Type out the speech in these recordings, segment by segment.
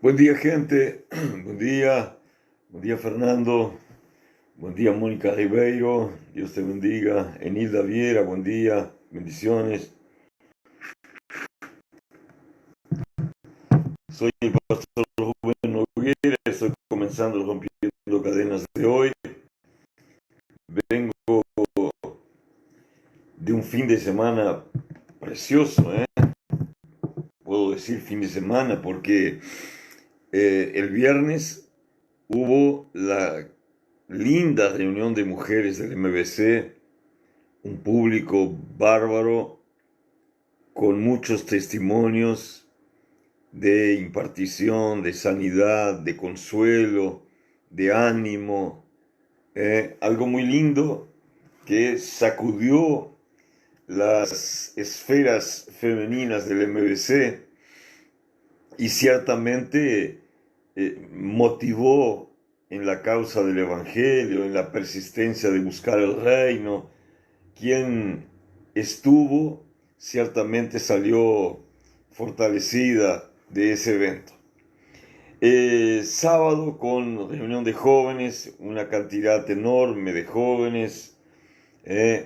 Buen día, gente. Buen día. Buen día, Fernando. Buen día, Mónica Ribeiro. Dios te bendiga. Enilda Viera, buen día. Bendiciones. Soy el pastor Rubén Noguera. Estoy comenzando Rompiendo Cadenas de hoy. Vengo de un fin de semana precioso, ¿eh? Puedo decir fin de semana porque el viernes hubo la linda reunión de mujeres del MBC, un público bárbaro con muchos testimonios de impartición, de sanidad, de consuelo, de ánimo, algo muy lindo que sacudió las esferas femeninas del MBC y ciertamente motivó en la causa del Evangelio, en la persistencia de buscar el reino. Quien estuvo ciertamente salió fortalecida de ese evento. Sábado con reunión de jóvenes, una cantidad enorme de jóvenes,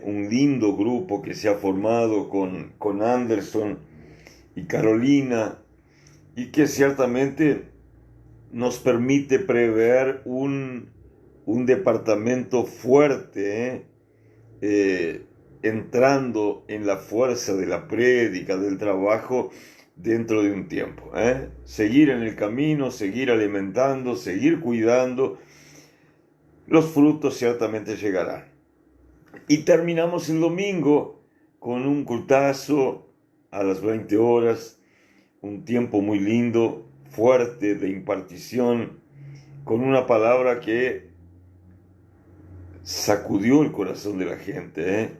un lindo grupo que se ha formado con Anderson y Carolina y que ciertamente nos permite prever un departamento fuerte, entrando en la fuerza de la prédica, del trabajo dentro de un tiempo. Seguir en el camino, seguir alimentando, seguir cuidando, los frutos ciertamente llegarán. Y terminamos el domingo con un cultazo a las 20 horas, un tiempo muy lindo, fuerte de impartición, con una palabra que sacudió el corazón de la gente,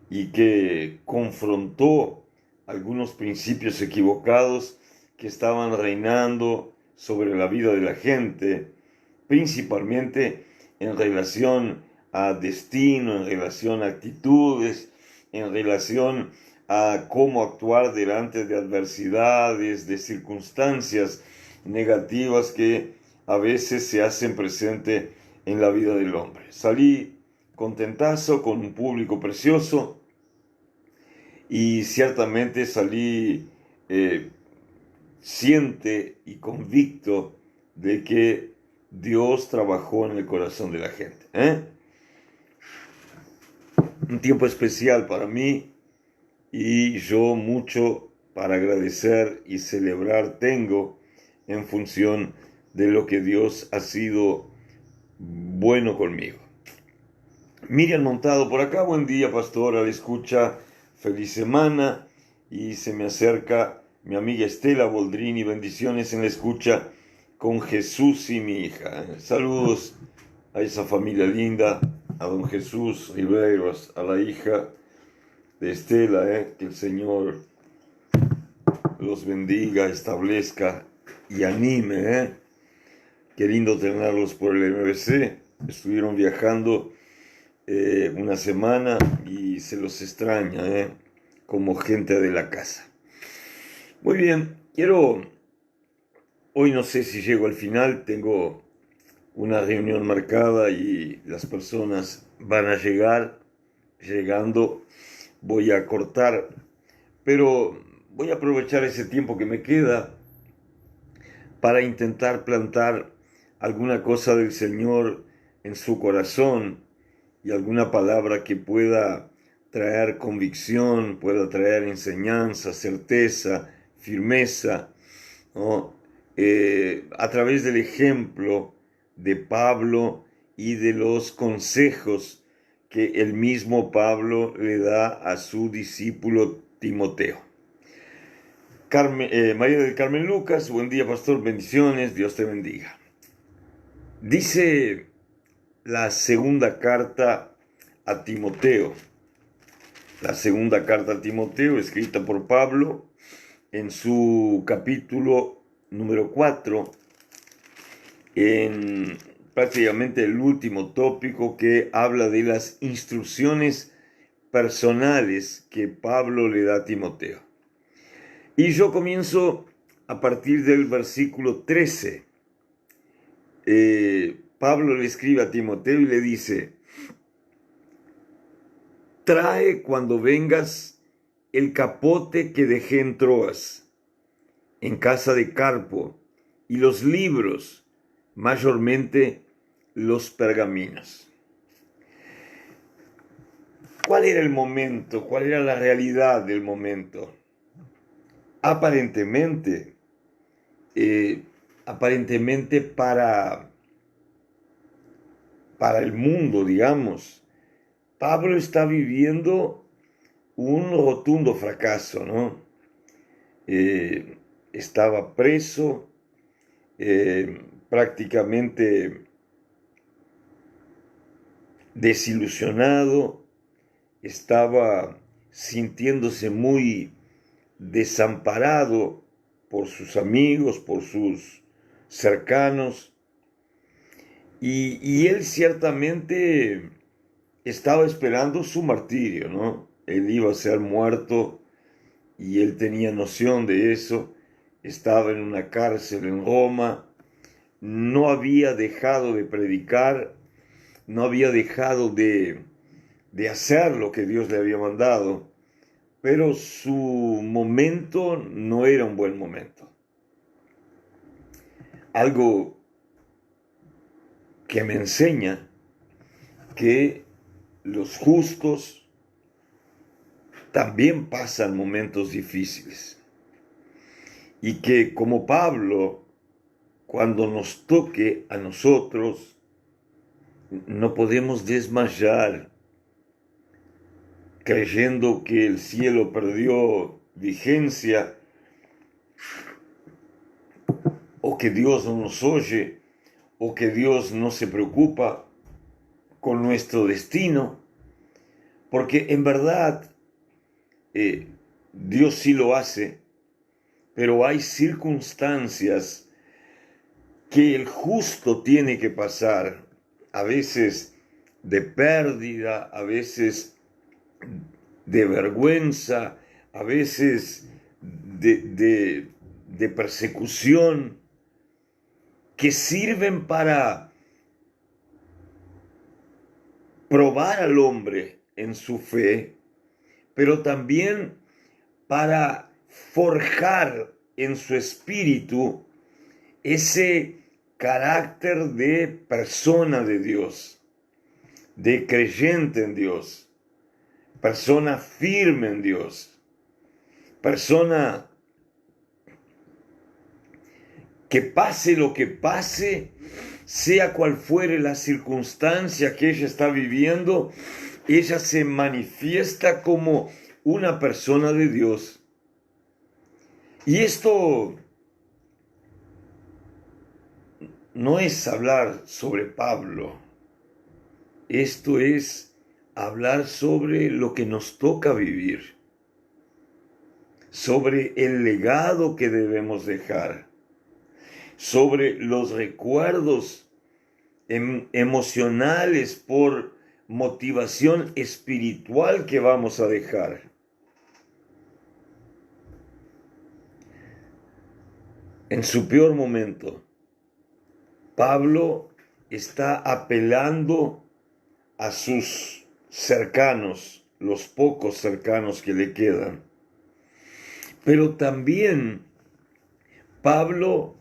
y que confrontó algunos principios equivocados que estaban reinando sobre la vida de la gente, principalmente en relación a destino, en relación a actitudes, en relación a cómo actuar delante de adversidades, de circunstancias negativas que a veces se hacen presente en la vida del hombre. Salí contentazo con un público precioso y ciertamente salí siente y convicto de que Dios trabajó en el corazón de la gente. Un tiempo especial para mí y yo mucho para agradecer y celebrar tengo en función de lo que Dios ha sido bueno conmigo. Miriam Montado por acá, buen día, pastor, a la escucha, feliz semana. Y se me acerca mi amiga Estela Boldrini, bendiciones en la escucha con Jesús y mi hija. Saludos a esa familia linda, a don Jesús Riberos, a la hija de Estela, que el Señor los bendiga, establezca y anime. Qué lindo tenerlos por el MBC, estuvieron viajando una semana y se los extraña, como gente de la casa. Muy bien, hoy no sé si llego al final, tengo una reunión marcada y las personas van a llegando, voy a cortar, pero voy a aprovechar ese tiempo que me queda para intentar plantar alguna cosa del Señor en su corazón y alguna palabra que pueda traer convicción, pueda traer enseñanza, certeza, firmeza, ¿no? A través del ejemplo de Pablo y de los consejos que el mismo Pablo le da a su discípulo Timoteo. María del Carmen Lucas, buen día, pastor, bendiciones, Dios te bendiga. Dice la segunda carta a Timoteo, escrita por Pablo en su capítulo número 4, en prácticamente el último tópico, que habla de las instrucciones personales que Pablo le da a Timoteo. Y yo comienzo a partir del versículo 13. Pablo le escribe a Timoteo y le dice: trae cuando vengas el capote que dejé en Troas, en casa de Carpo, y los libros, mayormente los pergaminos. ¿Cuál era el momento? ¿Cuál era la realidad del momento? Aparentemente para el mundo, digamos, Pablo está viviendo un rotundo fracaso, ¿no? Estaba preso, prácticamente desilusionado, estaba sintiéndose muy desamparado por sus amigos, por sus cercanos, y él ciertamente estaba esperando su martirio, ¿no? Él iba a ser muerto y él tenía noción de eso. Estaba en una cárcel en Roma, no había dejado de predicar, no había dejado de hacer lo que Dios le había mandado, pero su momento no era un buen momento. Algo que me enseña que los justos también pasan momentos difíciles y que, como Pablo, cuando nos toque a nosotros, no podemos desmayar creyendo que el cielo perdió vigencia o que Dios no nos oye o que Dios no se preocupa con nuestro destino, porque en verdad Dios sí lo hace, pero hay circunstancias que el justo tiene que pasar, a veces de pérdida, a veces de vergüenza, a veces de persecución, que sirven para probar al hombre en su fe, pero también para forjar en su espíritu ese carácter de persona de Dios, de creyente en Dios, persona firme en Dios, persona que pase lo que pase, sea cual fuere la circunstancia que ella está viviendo, ella se manifiesta como una persona de Dios. Y esto no es hablar sobre Pablo, esto es hablar sobre lo que nos toca vivir, sobre el legado que debemos dejar, sobre los recuerdos emocionales por motivación espiritual que vamos a dejar. En su peor momento, Pablo está apelando a sus cercanos, los pocos cercanos que le quedan. Pero también Pablo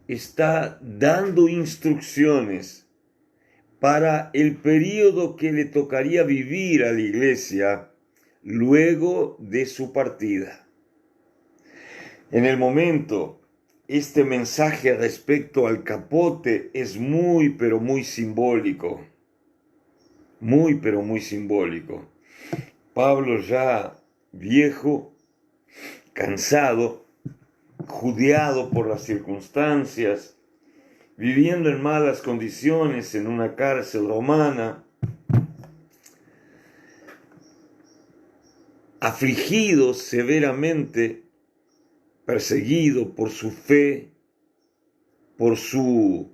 está dando instrucciones para el periodo que le tocaría vivir a la iglesia luego de su partida. En el momento, este mensaje respecto al capote es muy, pero muy simbólico. Muy, pero muy simbólico. Pablo ya viejo, cansado, judiado por las circunstancias, viviendo en malas condiciones en una cárcel romana, afligido severamente, perseguido por su fe, por su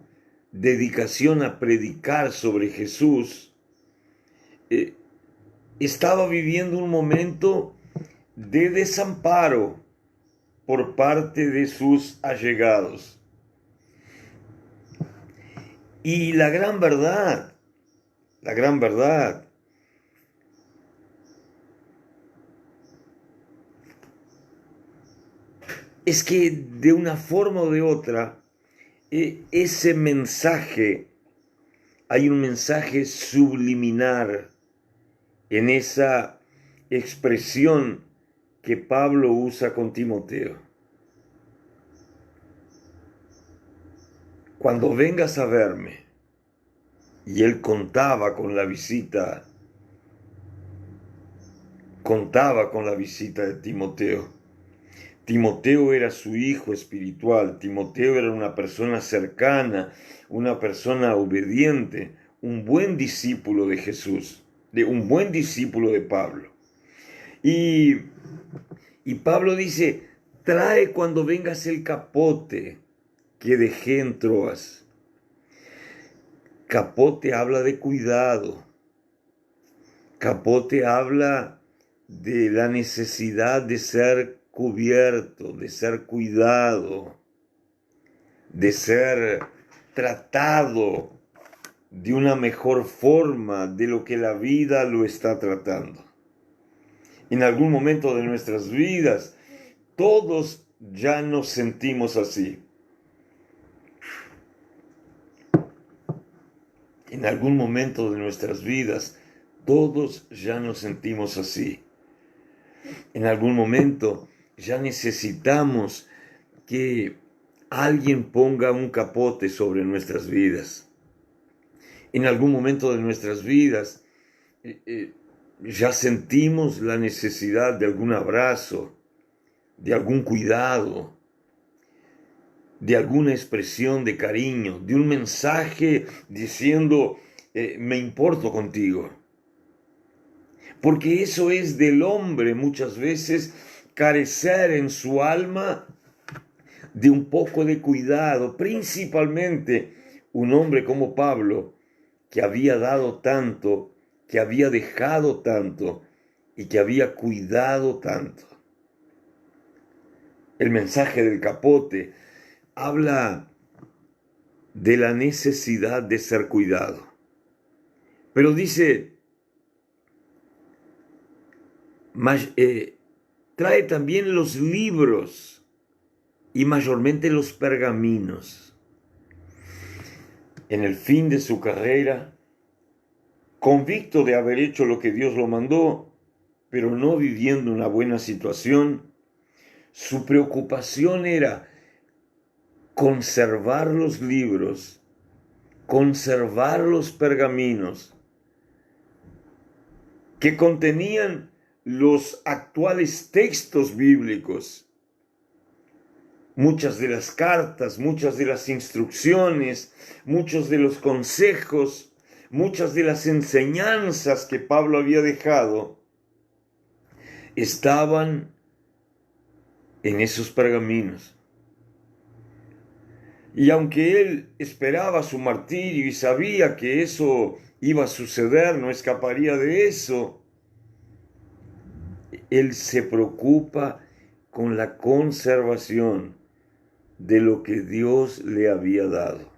dedicación a predicar sobre Jesús, estaba viviendo un momento de desamparo, por parte de sus allegados. Y la gran verdad es que de una forma o de otra, ese mensaje, hay un mensaje subliminar en esa expresión que Pablo usa con Timoteo. Cuando vengas a verme, y él contaba con la visita de Timoteo. Timoteo era su hijo espiritual, Timoteo era una persona cercana, una persona obediente, un buen discípulo de Jesús, un buen discípulo de Pablo. Y Pablo dice, trae cuando vengas el capote que dejé en Troas. Capote habla de cuidado. Capote habla de la necesidad de ser cubierto, de ser cuidado, de ser tratado de una mejor forma de lo que la vida lo está tratando. En algún momento de nuestras vidas, todos ya nos sentimos así. En algún momento de nuestras vidas, todos ya nos sentimos así. En algún momento ya necesitamos que alguien ponga un capote sobre nuestras vidas. En algún momento de nuestras vidas ya sentimos la necesidad de algún abrazo, de algún cuidado, de alguna expresión de cariño, de un mensaje diciendo, me importo contigo. Porque eso es del hombre muchas veces, carecer en su alma de un poco de cuidado, principalmente un hombre como Pablo, que había dado tanto, que había dejado tanto y que había cuidado tanto. El mensaje del capote habla de la necesidad de ser cuidado. Pero dice, trae también los libros y mayormente los pergaminos. En el fin de su carrera, convicto de haber hecho lo que Dios lo mandó, pero no viviendo una buena situación, su preocupación era conservar los libros, conservar los pergaminos que contenían los actuales textos bíblicos, muchas de las cartas, muchas de las instrucciones, muchos de los consejos, muchas de las enseñanzas que Pablo había dejado, estaban en esos pergaminos. Y aunque él esperaba su martirio y sabía que eso iba a suceder, no escaparía de eso, él se preocupa con la conservación de lo que Dios le había dado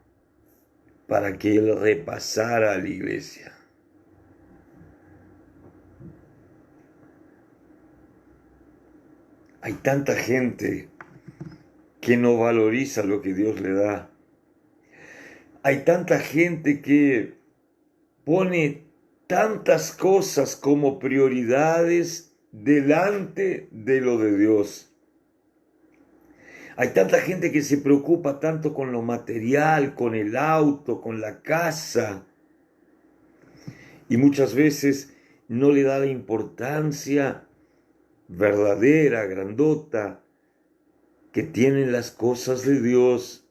para que él repasara a la iglesia. Hay tanta gente que no valoriza lo que Dios le da. Hay tanta gente que pone tantas cosas como prioridades delante de lo de Dios. Hay tanta gente que se preocupa tanto con lo material, con el auto, con la casa, y muchas veces no le da la importancia verdadera, grandota, que tienen las cosas de Dios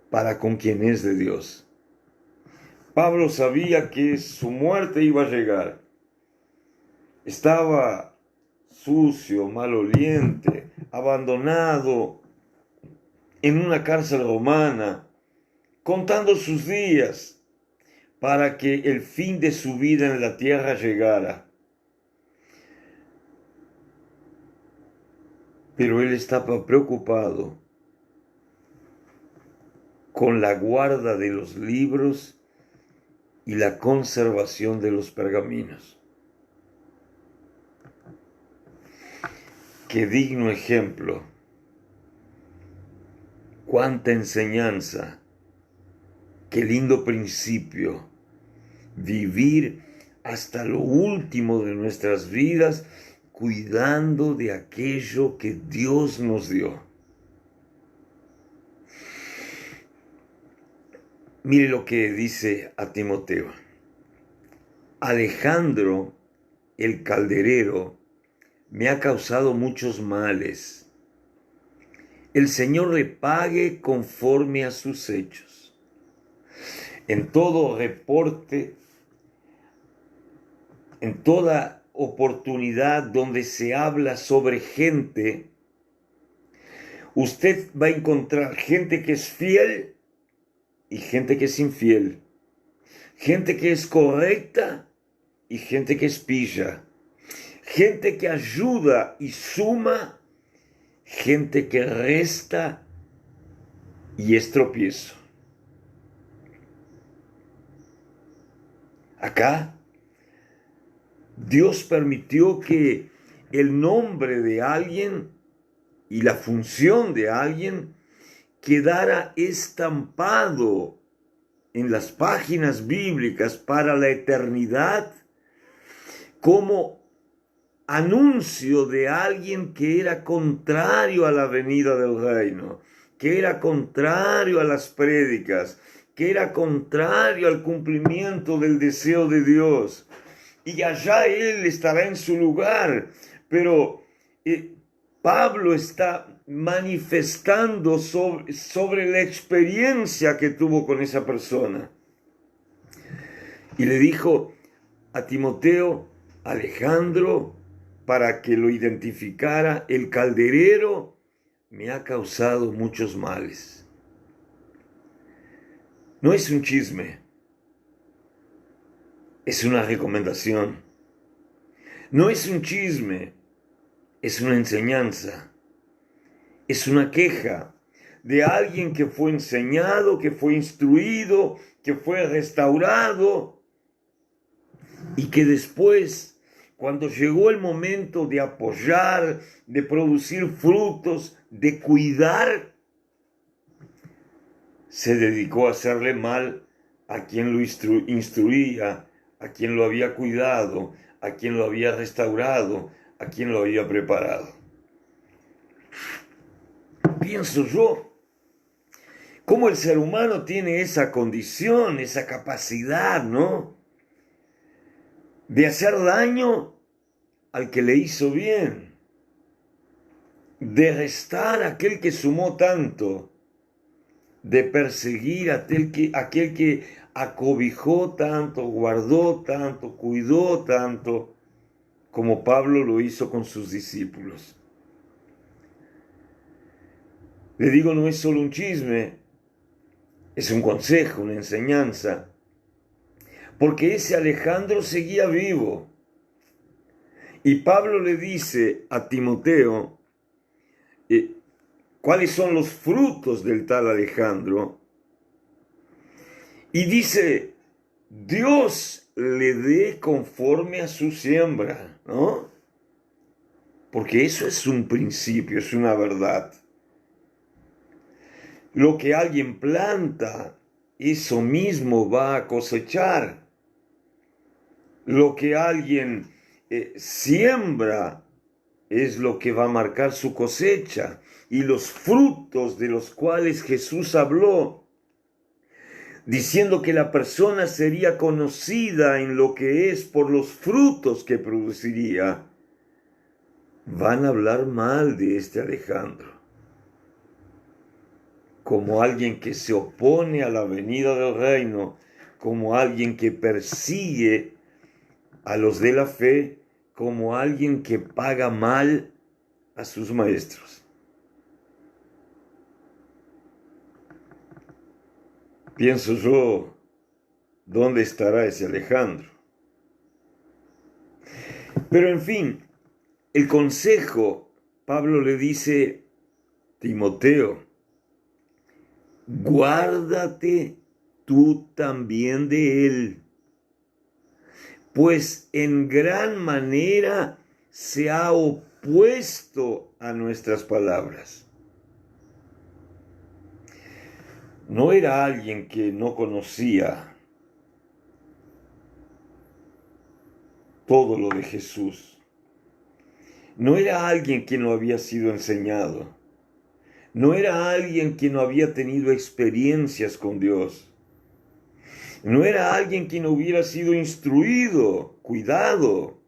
para con quien es de Dios. Pablo sabía que su muerte iba a llegar. Estaba sucio, maloliente, abandonado en una cárcel romana, contando sus días para que el fin de su vida en la tierra llegara. pero él estaba preocupado con la guarda de los libros y la conservación de los pergaminos. Qué digno ejemplo, cuánta enseñanza, qué lindo principio, vivir hasta lo último de nuestras vidas cuidando de aquello que Dios nos dio. Mire lo que dice a Timoteo. Alejandro, el calderero, me ha causado muchos males. El Señor le pague conforme a sus hechos. En todo reporte, en toda oportunidad donde se habla sobre gente, usted va a encontrar gente que es fiel y gente que es infiel, gente que es correcta y gente que es pilla, gente que ayuda y suma, gente que resta y es tropiezo. Acá Dios permitió que el nombre de alguien y la función de alguien quedara estampado en las páginas bíblicas para la eternidad como anuncio de alguien que era contrario a la venida del reino, que era contrario a las prédicas, que era contrario al cumplimiento del deseo de Dios. Y allá él estará en su lugar, pero Pablo está manifestando sobre la experiencia que tuvo con esa persona. Y le dijo a Timoteo, Alejandro, para que lo identificara, el calderero me ha causado muchos males. No es un chisme, es una recomendación. No es un chisme, es una enseñanza. Es una queja de alguien que fue enseñado, que fue instruido, que fue restaurado y que después, cuando llegó el momento de apoyar, de producir frutos, de cuidar, se dedicó a hacerle mal a quien lo instruía, a quien lo había cuidado, a quien lo había restaurado, a quien lo había preparado. Pienso yo, cómo el ser humano tiene esa condición, esa capacidad, ¿no? De hacer daño al que le hizo bien, de restar a aquel que sumó tanto, de perseguir a aquel que acobijó tanto, guardó tanto, cuidó tanto, como Pablo lo hizo con sus discípulos. Le digo, no es solo un chisme, es un consejo, una enseñanza, porque ese Alejandro seguía vivo. Y Pablo le dice a Timoteo, ¿cuáles son los frutos del tal Alejandro? Y dice, Dios le dé conforme a su siembra, ¿no? Porque eso es un principio, es una verdad. Lo que alguien planta, eso mismo va a cosechar. Lo que alguien siembra es lo que va a marcar su cosecha. Y los frutos de los cuales Jesús habló, diciendo que la persona sería conocida en lo que es por los frutos que produciría, van a hablar mal de este Alejandro, como alguien que se opone a la venida del reino, como alguien que persigue a los de la fe, como alguien que paga mal a sus maestros. Pienso yo, ¿dónde estará ese Alejandro? Pero en fin, el consejo Pablo le dice, Timoteo, guárdate tú también de él, pues en gran manera se ha opuesto a nuestras palabras. No era alguien que no conocía todo lo de Jesús. No era alguien que no había sido enseñado. No era alguien que no había tenido experiencias con Dios. No era alguien que no hubiera sido instruido, cuidado.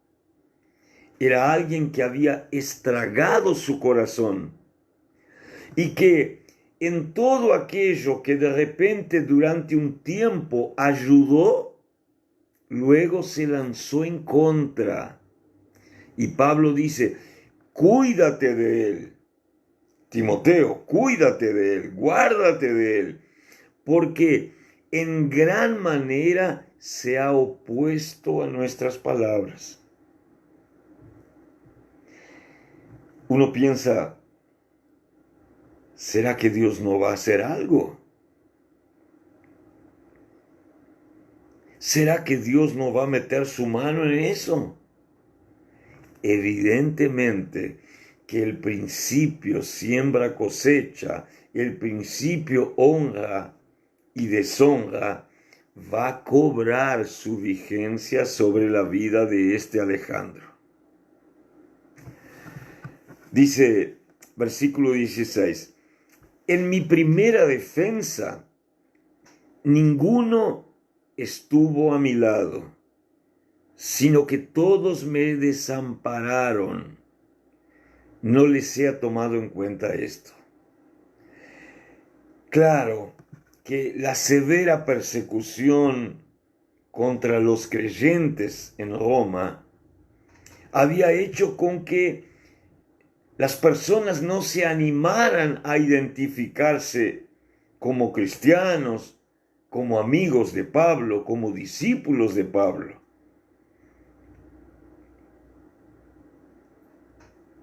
Era alguien que había estragado su corazón y que en todo aquello que de repente durante un tiempo ayudó, luego se lanzó en contra. Y Pablo dice, cuídate de él. Timoteo, cuídate de él, guárdate de él, porque en gran manera se ha opuesto a nuestras palabras. Uno piensa, ¿será que Dios no va a hacer algo? ¿Será que Dios no va a meter su mano en eso? Evidentemente que el principio siembra cosecha, el principio honra y deshonra va a cobrar su vigencia sobre la vida de este Alejandro. Dice, versículo 16, en mi primera defensa, ninguno estuvo a mi lado, sino que todos me desampararon. No les ha tomado en cuenta esto. Claro que la severa persecución contra los creyentes en Roma había hecho con que las personas no se animaran a identificarse como cristianos, como amigos de Pablo, como discípulos de Pablo.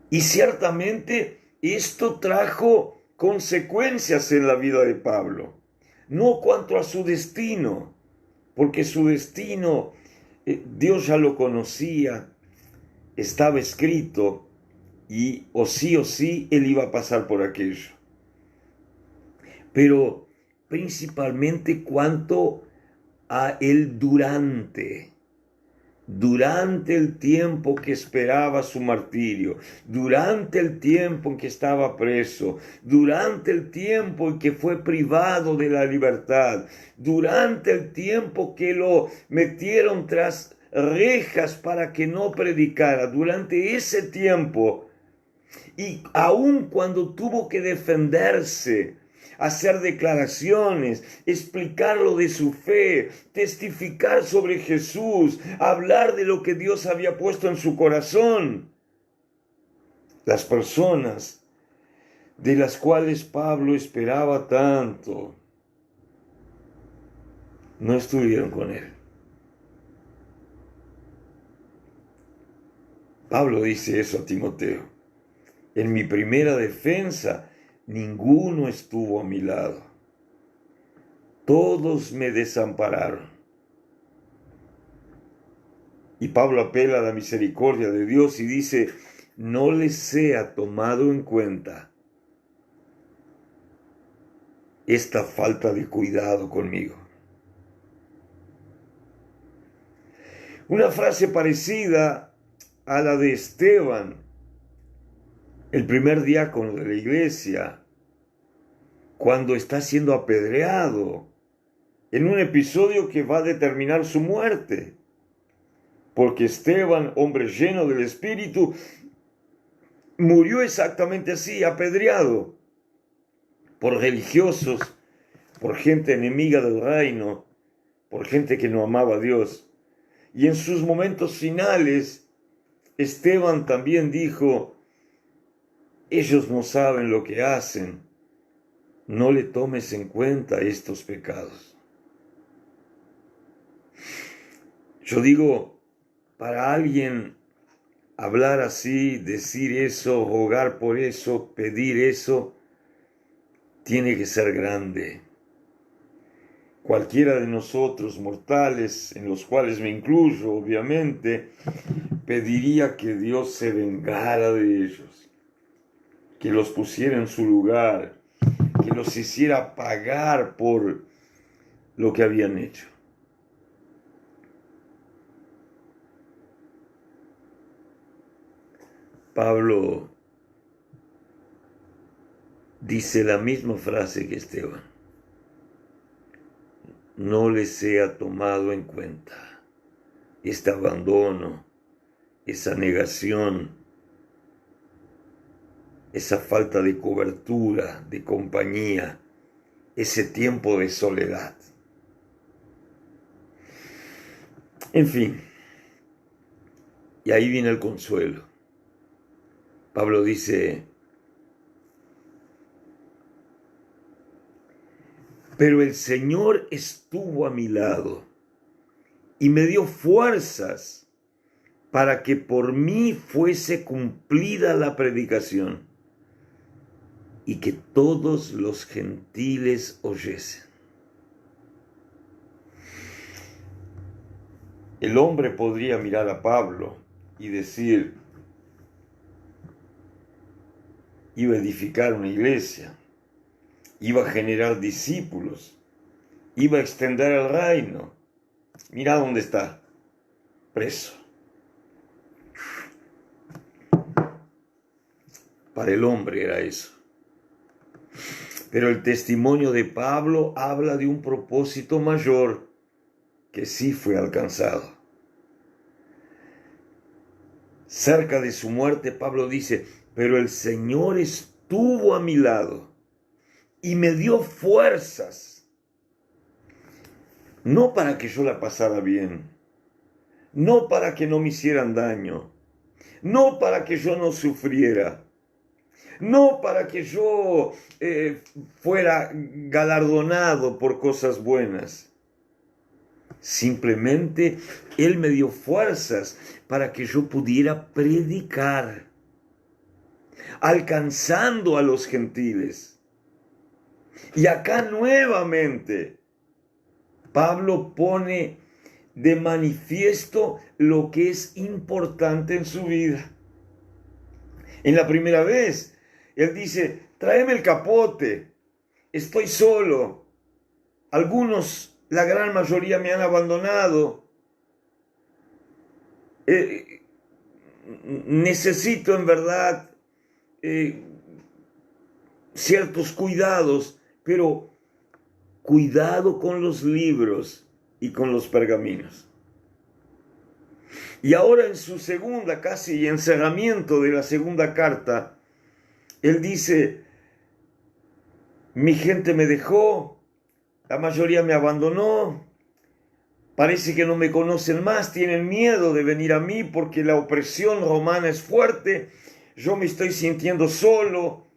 Y ciertamente esto trajo consecuencias en la vida de Pablo, no cuanto a su destino, porque su destino Dios ya lo conocía, estaba escrito y o sí él iba a pasar por aquello. Pero principalmente cuanto a el durante el tiempo que esperaba su martirio, durante el tiempo en que estaba preso, durante el tiempo en que fue privado de la libertad, durante el tiempo que lo metieron tras rejas para que no predicara, durante ese tiempo, y aun cuando tuvo que defenderse, hacer declaraciones, explicar lo de su fe, testificar sobre Jesús, hablar de lo que Dios había puesto en su corazón. Las personas de las cuales Pablo esperaba tanto, no estuvieron con él. Pablo dice eso a Timoteo. En mi primera defensa, ninguno estuvo a mi lado. Todos me desampararon. Y Pablo apela a la misericordia de Dios y dice, no les sea tomado en cuenta esta falta de cuidado conmigo. Una frase parecida a la de Esteban, el primer diácono de la iglesia, cuando está siendo apedreado, en un episodio que va a determinar su muerte. Porque Esteban, hombre lleno del Espíritu, murió exactamente así, apedreado por religiosos, por gente enemiga del reino, por gente que no amaba a Dios. Y en sus momentos finales, Esteban también dijo, ellos no saben lo que hacen, no le tomes en cuenta estos pecados. Yo digo, para alguien hablar así, decir eso, rogar por eso, pedir eso, tiene que ser grande. Cualquiera de nosotros mortales, en los cuales me incluyo, obviamente, pediría que Dios se vengara de ellos, que los pusiera en su lugar, que los hiciera pagar por lo que habían hecho. Pablo dice la misma frase que Esteban: no les sea tomado en cuenta este abandono, esa negación, esa falta de cobertura, de compañía, ese tiempo de soledad. En fin, y ahí viene el consuelo. Pablo dice: pero el Señor estuvo a mi lado y me dio fuerzas para que por mí fuese cumplida la predicación y que todos los gentiles oyesen. El hombre podría mirar a Pablo y decir: iba a edificar una iglesia, iba a generar discípulos, iba a extender el reino. Mira dónde está, preso. Para el hombre era eso. Pero el testimonio de Pablo habla de un propósito mayor que sí fue alcanzado. Cerca de su muerte, Pablo dice: pero el Señor estuvo a mi lado y me dio fuerzas, no para que yo la pasara bien, no para que no me hicieran daño, no para que yo no sufriera, no para que yo fuera galardonado por cosas buenas. Simplemente Él me dio fuerzas para que yo pudiera predicar, alcanzando a los gentiles. Y acá nuevamente Pablo pone de manifiesto lo que es importante en su vida. En la primera vez, él dice: tráeme el capote, estoy solo, algunos, la gran mayoría, me han abandonado, necesito en verdad ciertos cuidados, pero cuidado con los libros y con los pergaminos. Y ahora en su segunda, casi encerramiento de la segunda carta, él dice: mi gente me dejó, la mayoría me abandonó, parece que no me conocen más, tienen miedo de venir a mí porque la opresión romana es fuerte, yo me estoy sintiendo solo,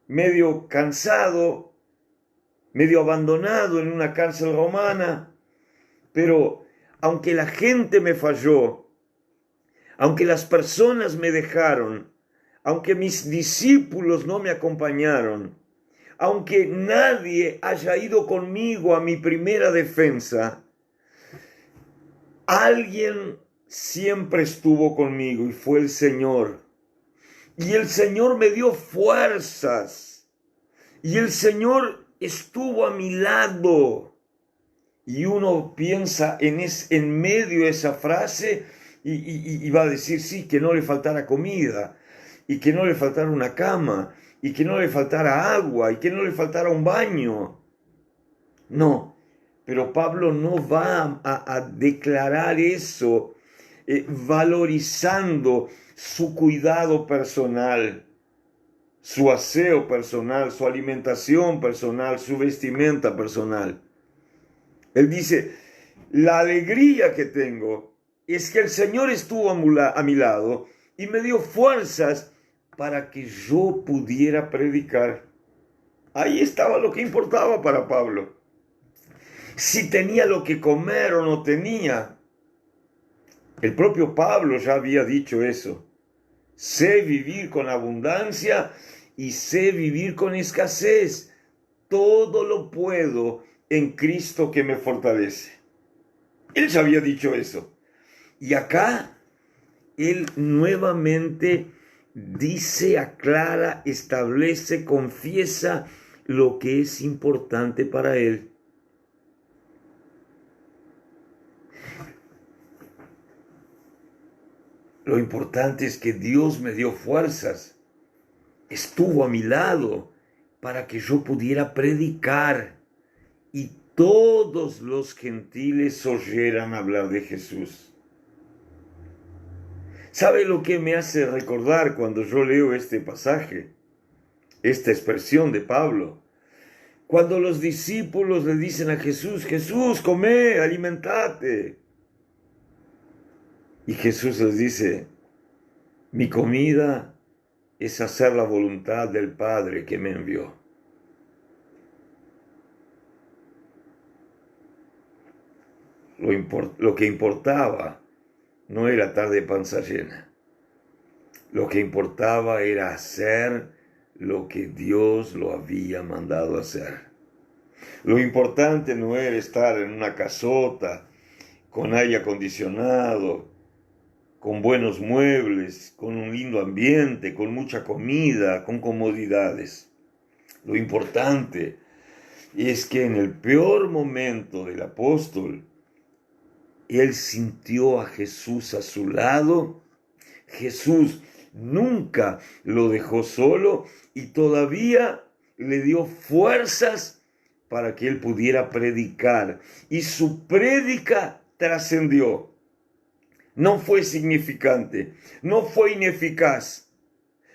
medio cansado, medio abandonado en una cárcel romana. Pero aunque la gente me falló, aunque las personas me dejaron, aunque mis discípulos no me acompañaron, aunque nadie haya ido conmigo a mi primera defensa, alguien siempre estuvo conmigo y fue el Señor. Y el Señor me dio fuerzas. Y el Señor estuvo a mi lado. Y uno piensa en medio de esa frase y va a decir: sí, que no le faltara comida, y que no le faltara una cama, y que no le faltara agua, y que no le faltara un baño. No, pero Pablo no va a declarar eso valorizando su cuidado personal, su aseo personal, su alimentación personal, su vestimenta personal. Él dice: la alegría que tengo es que el Señor estuvo a mi lado y me dio fuerzas para que yo pudiera predicar. Ahí estaba lo que importaba para Pablo. Si tenía lo que comer o no tenía, El propio Pablo ya había dicho eso. Sé vivir con abundancia y sé vivir con escasez. Todo lo puedo en Cristo que me fortalece. Él ya había dicho eso. Y acá él nuevamente dice, aclara, establece, confiesa lo que es importante para él. Lo importante es que Dios me dio fuerzas, estuvo a mi lado para que yo pudiera predicar y todos los gentiles oyeran hablar de Jesús. ¿Sabe lo que me hace recordar cuando yo leo este pasaje? Esta expresión de Pablo. Cuando los discípulos le dicen a Jesús, Jesús, come, alimentate. Y Jesús les dice, mi comida es hacer la voluntad del Padre que me envió. Lo que importaba no era estar de panza llena. Lo que importaba era hacer lo que Dios lo había mandado hacer. Lo importante no era estar en una casota con aire acondicionado, con buenos muebles, con un lindo ambiente, con mucha comida, con comodidades. Lo importante es que en el peor momento del apóstol, él sintió a Jesús a su lado. Jesús nunca lo dejó solo y todavía le dio fuerzas para que él pudiera predicar. Y su prédica trascendió. No fue significante, no fue ineficaz.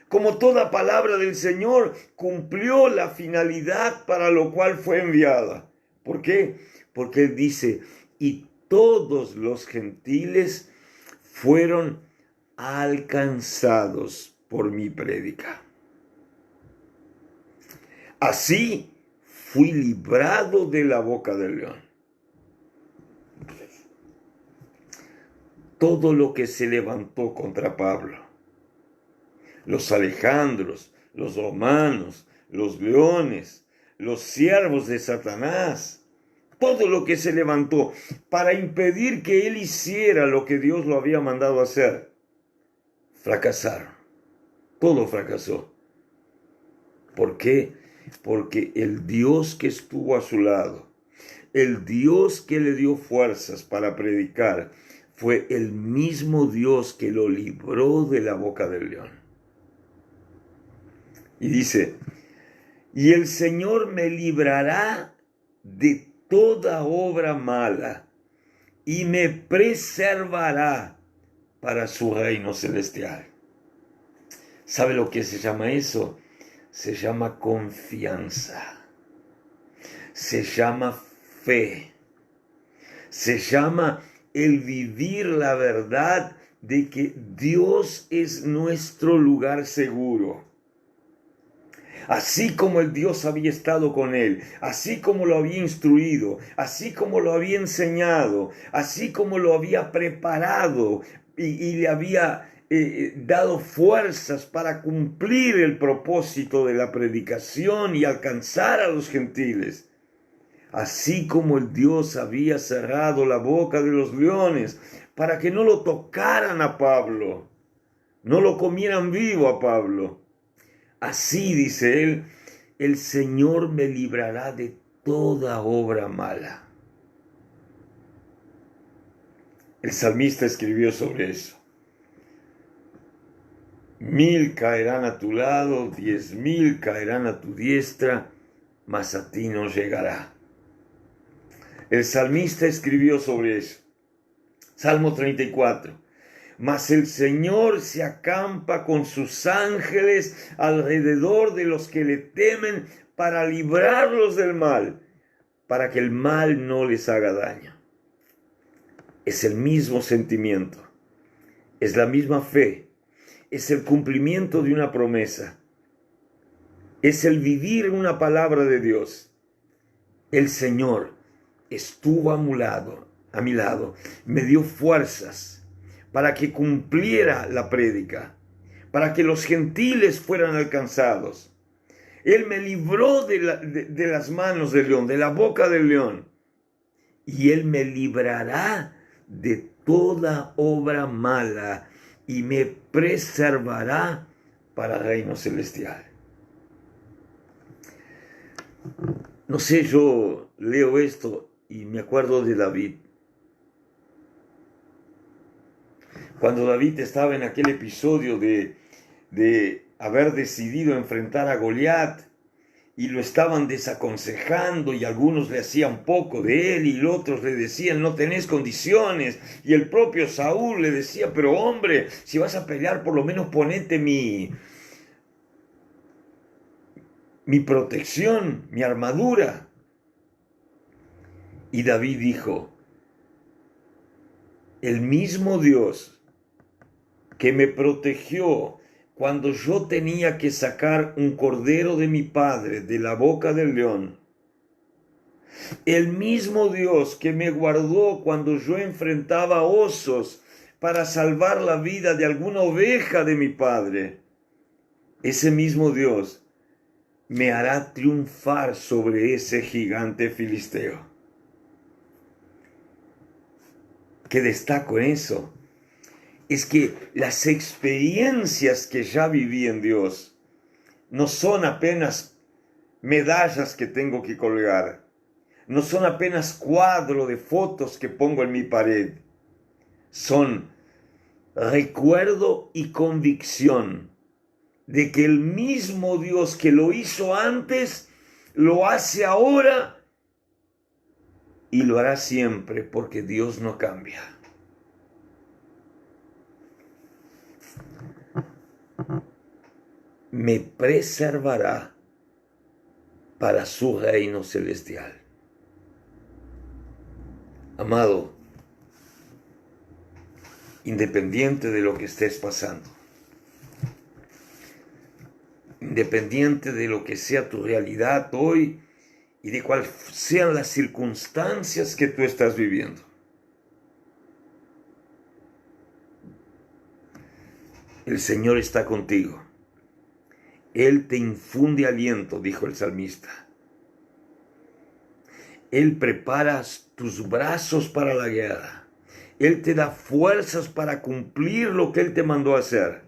Como toda palabra del Señor, cumplió la finalidad para lo cual fue enviada. ¿Por qué? Porque Él dice, y todos los gentiles fueron alcanzados por mi prédica. Así fui librado de la boca del león. Todo lo que se levantó contra Pablo, los Alejandros, los romanos, los leones, los siervos de Satanás, todo lo que se levantó para impedir que él hiciera lo que Dios lo había mandado hacer, fracasaron. Todo fracasó. ¿Por qué? Porque el Dios que estuvo a su lado, el Dios que le dio fuerzas para predicar, fue el mismo Dios que lo libró de la boca del león. Y dice, y el Señor me librará de toda obra mala y me preservará para su reino celestial. ¿Sabe lo que se llama eso? Se llama confianza. Se llama fe. Se llama el vivir la verdad de que Dios es nuestro lugar seguro. Así como el Dios había estado con él, así como lo había instruido, así como lo había enseñado, así como lo había preparado y le había dado fuerzas para cumplir el propósito de la predicación y alcanzar a los gentiles. Así como el Dios había cerrado la boca de los leones para que no lo tocaran a Pablo, no lo comieran vivo a Pablo. Así, dice él, el Señor me librará de toda obra mala. El salmista escribió sobre eso. 1000 caerán a tu lado, 10,000 caerán a tu diestra, mas a ti no llegará. El salmista escribió sobre eso. Salmo 34. Mas el Señor se acampa con sus ángeles alrededor de los que le temen para librarlos del mal, para que el mal no les haga daño. Es el mismo sentimiento, es la misma fe, es el cumplimiento de una promesa, es el vivir una palabra de Dios. El Señor estuvo a mi lado, me dio fuerzas para que cumpliera la prédica, para que los gentiles fueran alcanzados. Él me libró de las manos del león, de la boca del león, y Él me librará de toda obra mala y me preservará para el reino celestial. No sé, yo leo esto y me acuerdo de David. Cuando David estaba en aquel episodio de haber decidido enfrentar a Goliat y lo estaban desaconsejando y algunos le hacían poco de él y otros le decían no tenés condiciones, y el propio Saúl le decía, pero hombre, si vas a pelear por lo menos ponete mi protección, mi armadura. Y David dijo, el mismo Dios que me protegió cuando yo tenía que sacar un cordero de mi padre de la boca del león, el mismo Dios que me guardó cuando yo enfrentaba osos para salvar la vida de alguna oveja de mi padre, ese mismo Dios me hará triunfar sobre ese gigante filisteo. ¿Qué destaco en eso? Es que las experiencias que ya viví en Dios no son apenas medallas que tengo que colgar, no son apenas cuadros de fotos que pongo en mi pared, son recuerdo y convicción de que el mismo Dios que lo hizo antes, lo hace ahora y lo hará siempre, porque Dios no cambia. Me preservará para su reino celestial. Amado, independiente de lo que estés pasando, independiente de lo que sea tu realidad hoy y de cuáles sean las circunstancias que tú estás viviendo, el Señor está contigo. Él te infunde aliento, dijo el salmista. Él prepara tus brazos para la guerra. Él te da fuerzas para cumplir lo que Él te mandó a hacer.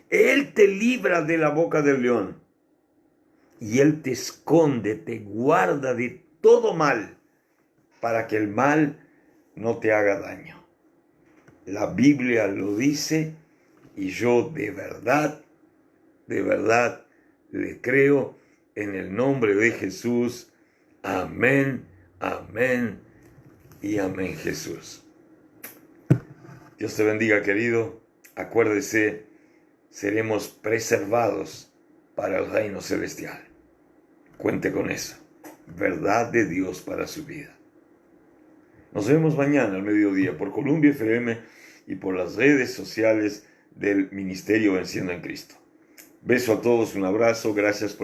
Él te libra de la boca del león. Y Él te esconde, te guarda de todo mal, para que el mal no te haga daño. La Biblia lo dice y yo de verdad le creo en el nombre de Jesús. Amén, amén y amén, Jesús. Dios te bendiga, querido. Acuérdese, seremos preservados para el reino celestial. Cuente con eso. Verdad de Dios para su vida. Nos vemos mañana al mediodía por Columbia FM y por las redes sociales del Ministerio Venciendo en Cristo. Beso a todos, un abrazo, gracias por